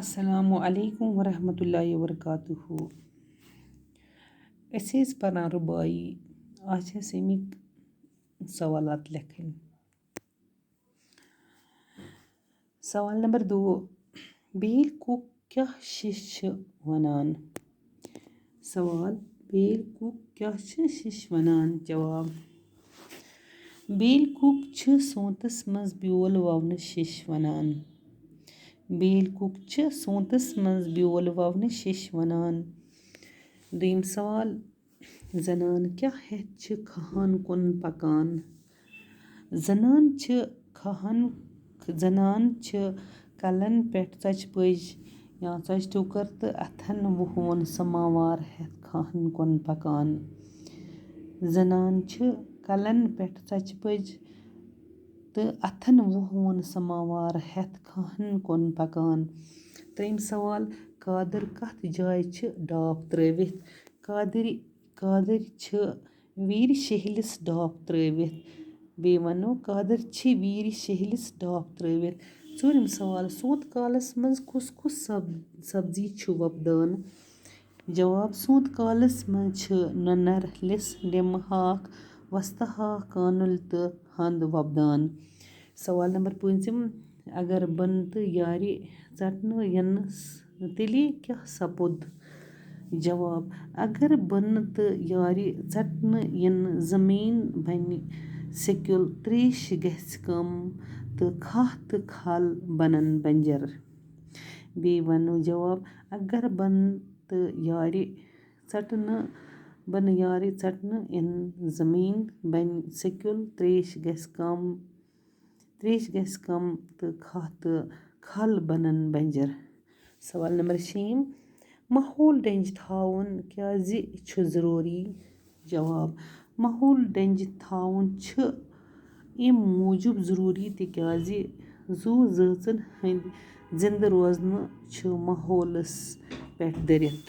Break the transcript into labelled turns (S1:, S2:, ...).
S1: السلام علیکم ورحمۃ اللہ وبرکاتہ. أسۍ ٲسۍ پران رُبٲیی. آز چھِ أسۍ اَمِکۍ سوالات لیکھٕنۍ. سوال نمبر 2. بیل کُک کیٛاہ شِش چھِ وَنان؟ سوال: بیل کُک کیٛاہ چھِ شِش وَنان؟ جواب: بیل کُک چھِ سونتس منٛز بیول وَونہٕ شِش وَنان. بیل کُک چھِ سونتس منٛز بیول وَونہٕ شِش وَنان. دوٚیِم سوال: زنان کیٛاہ ہٮ۪تھ چھِ کھَہَن کُن پکان؟ زنان چھِ کلن پٮ۪ٹھ ژۄچہِ پٔج یا ژۄچہِ ٹوٗکر تہٕ اَتھن وُہُوُن سماوار ہٮ۪تھ کھَہَن کُن پکان. زنان چھِ کلن پٮ۪ٹھ ژۄچہِ پٔج تہٕ اَتھن وُہُوُن سماوار ہٮ۪تھ کھَہَن کُن پکان. ترٛیٚیِم سوال: قادر کتھ جایہِ چھِ ڈاپھ ترٲوِتھ؟ قادر چھِ ویٖرِ شہلِس ڈاپھ ترٲوِتھ. بیٚیہِ وَنو قادر چھِ ویٖرِ شہلِس ڈاپھ ترٲوِتھ. ژوٗرِم سوال: سونٛتہٕ کالس منٛز کُس کُس سبزی چھُ وۄپدان؟ جواب: سونٛتہٕ کالس منٛز چھِ نۄنر، لِسہٕ، لیٚمہٕ ہاکھ، وستہٕ ہاکھ، کانُل تہٕ ہَنٛد وۄپدان. سوال نمبر 5. اگر بنہٕ تہٕ یارِ ژٹنہٕ یِنہٕ تیٚلہِ کیٛاہ سپُد؟ جواب: اگر بنہٕ تہٕ یارِ ژٹنہٕ یِنہٕ زمیٖن بنہِ سیٚکیُل، ترٛیش گژھِ کم تہٕ کھاہ تہٕ کھل بنن بنجر. بیٚیہِ وَنو جواب: اگر بنہٕ یارِ ژٹنہٕ یِنہٕ زمیٖن بنہِ سیٚکیُل، ترٛیش گژھِ کم تہٕ کھاہ تہٕ کھل بنن بنجر. سوال نمبر 6. ماحول ڈنٛجہِ تھاوُن کیٛازِ چھُ ضروٗری؟ جواب: ماحول ڈنٛجہِ تھاوُن چھُ اَمہِ موٗجوٗب ضروٗری تِکیٛازِ زُو زٲژن ہٕنٛدۍ زِنٛدٕ روزنہٕ چھُ ماحولس پٮ۪ٹھ دٔرِتھ.